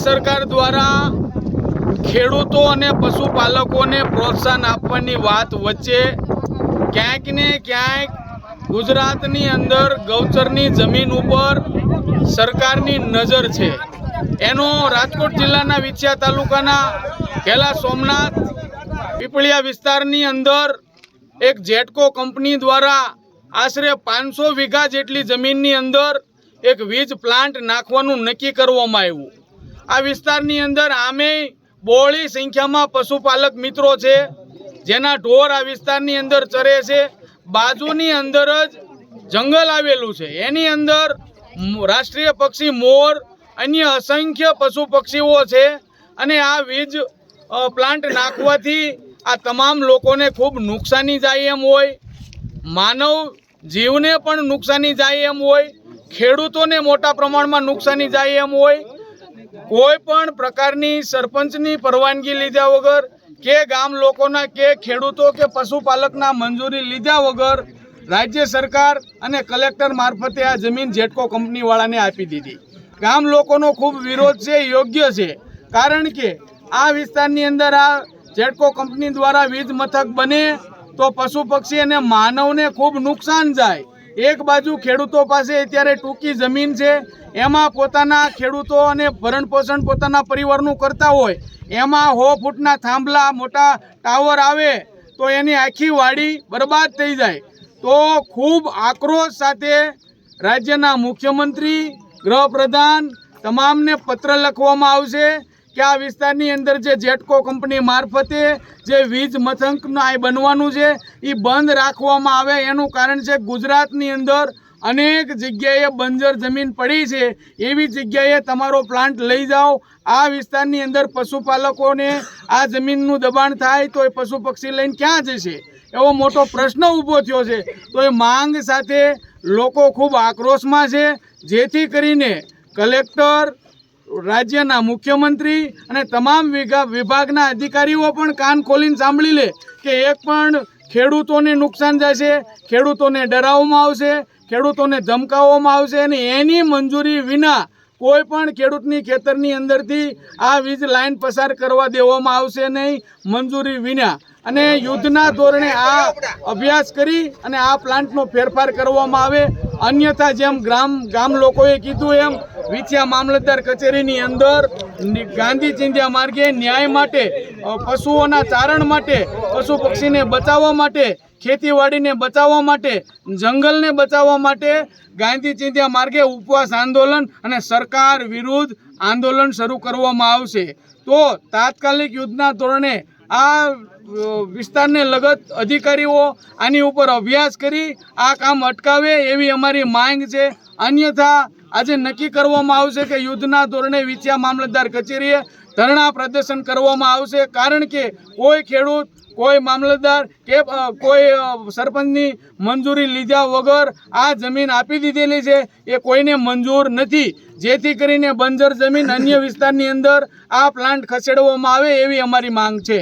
सरकार द्वारा ખેડૂતો અને પશુપાલકોને પ્રોત્સાહન આપવાની વાત વચ્ચે ક્યાંક ને ક્યાંક ગુજરાતની અંદર ગૌચરની જમીન ઉપર સરકારની નજર છે। એનો રાજકોટ જિલ્લાના વિછિયા તાલુકાના ઘેલા સોમનાથ પીપળિયા વિસ્તારની અંદર એક જેટકો કંપની દ્વારા આશરે 500 વીઘા જેટલી જમીનની અંદર એક વીજ પ્લાન્ટ નાખવાનું નક્કી કરવામાં આવ્યું। આ વિસ્તારની અંદર આમે બહોળી સંખ્યામાં પશુપાલક મિત્રો છે, જેના ઢોર આ વિસ્તારની અંદર ચરે છે। બાજુની અંદર જ જંગલ આવેલું છે, એની અંદર રાષ્ટ્રીય પક્ષી મોર, અન્ય અસંખ્ય પશુ પક્ષીઓ છે અને આ વીજ પ્લાન્ટ નાખવાથી આ તમામ લોકોને ખૂબ નુકસાની જાય એમ હોય, માનવ જીવને પણ નુકસાની જાય એમ હોય, ખેડૂતોને મોટા પ્રમાણમાં નુકસાની જાય એમ હોય। કોઈ પણ પ્રકારની સરપંચની પરવાનગી લીધા વગર કે ગામ લોકોના કે ખેડૂતો કે પશુપાલકના મંજૂરી લીધા વગર રાજ્ય સરકાર અને કલેક્ટર મારફતે આ જમીન જેટકો કંપનીવાળાને આપી દીધી। ગામ લોકોનો ખૂબ વિરોધ છે, યોગ્ય છે, કારણ કે આ વિસ્તારની અંદર આ જેટકો કંપની દ્વારા વીજ મથક બને તો પશુ પક્ષી અને માનવને ખૂબ નુકસાન જાય। એક બાજુ ખેડૂતો પાસે અત્યારે ટૂંકી જમીન છે, એમાં પોતાના ખેડૂતો અને ભરણ પોષણ પોતાના પરિવારનું કરતા હોય, એમાં 100 ફૂટના થાંભલા મોટા ટાવર આવે તો એની આખી વાડી બરબાદ થઈ જાય। તો ખૂબ આક્રોશ સાથે રાજ્યના મુખ્યમંત્રી, ગૃહપ્રધાન તમામને પત્ર લખવામાં આવશે કે આ વિસ્તારની અંદર જે જેટકો કંપની મારફતે જે વીજ મથક બનવાનું છે એ બંધ રાખવામાં આવે। એનું કારણ છે ગુજરાતની અંદર અનેક જગ્યાએ બંજર જમીન પડી છે, એવી જગ્યાએ તમારો પ્લાન્ટ લઈ જાઓ। આ વિસ્તારની અંદર પશુપાલકોને આ જમીનનું દબાણ થાય તો એ પશુ પક્ષી લઈને ક્યાં જશે, એવો મોટો પ્રશ્ન ઊભો થયો છે। તો એ માંગ સાથે લોકો ખૂબ આક્રોશમાં છે, જેથી કરીને કલેક્ટર, રાજ્યના મુખ્યમંત્રી અને તમામ વિભાગના અધિકારીઓ પણ કાન ખોલીને સાંભળી લે કે એક પણ ખેડૂતોને નુકસાન જશે, ખેડૂતોને ડરાવવામાં આવશે, ખેડૂતોને ધમકાવવામાં આવશે અને એની મંજૂરી વિના કોઈ પણ ખેડૂતની ખેતરની અંદરથી આ વીજ લાઈન પસાર કરવા દેવામાં આવશે નહીં, મંજૂરી વિના। અને યુદ્ધના ધોરણે આ અભ્યાસ કરી અને આ પ્લાન્ટનો ફેરફાર કરવામાં આવે, અન્યથા જેમ ગામ લોકોએ કીધું એમ વિછિયા મામલતદાર કચેરીની અંદર ગાંધી ચિંધ્યા માર્ગે ન્યાય માટે, પશુઓના ચારણ માટે, પશુ પક્ષીને બચાવવા માટે, ખેતીવાડીને બચાવવા માટે, જંગલને બચાવવા માટે ગાંધી ચિંધ્યા માર્ગે ઉપવાસ આંદોલન અને સરકાર વિરુદ્ધ આંદોલન શરૂ કરવામાં આવશે। તો તાત્કાલિક યુદ્ધના ધોરણે આ વિસ્તારને લગત અધિકારીઓ આની ઉપર અભ્યાસ કરી આ કામ અટકાવે એવી અમારી માંગ છે, અન્યથા આજે નક્કી કરવામાં આવશે કે યુદ્ધના ધોરણે વિછિયા મામલતદાર કચેરીએ ધરણા પ્રદર્શન કરવામાં આવશે। કારણ કે કોઈ ખેડૂત, કોઈ મામલતદાર કે કોઈ સરપંચની મંજૂરી લીધા વગર આ જમીન આપી દીધેલી છે, એ કોઈને મંજૂર નથી, જેથી કરીને બંજર જમીન અન્ય વિસ્તારની અંદર આ પ્લાન્ટ ખસેડવામાં આવે એવી અમારી માંગ છે।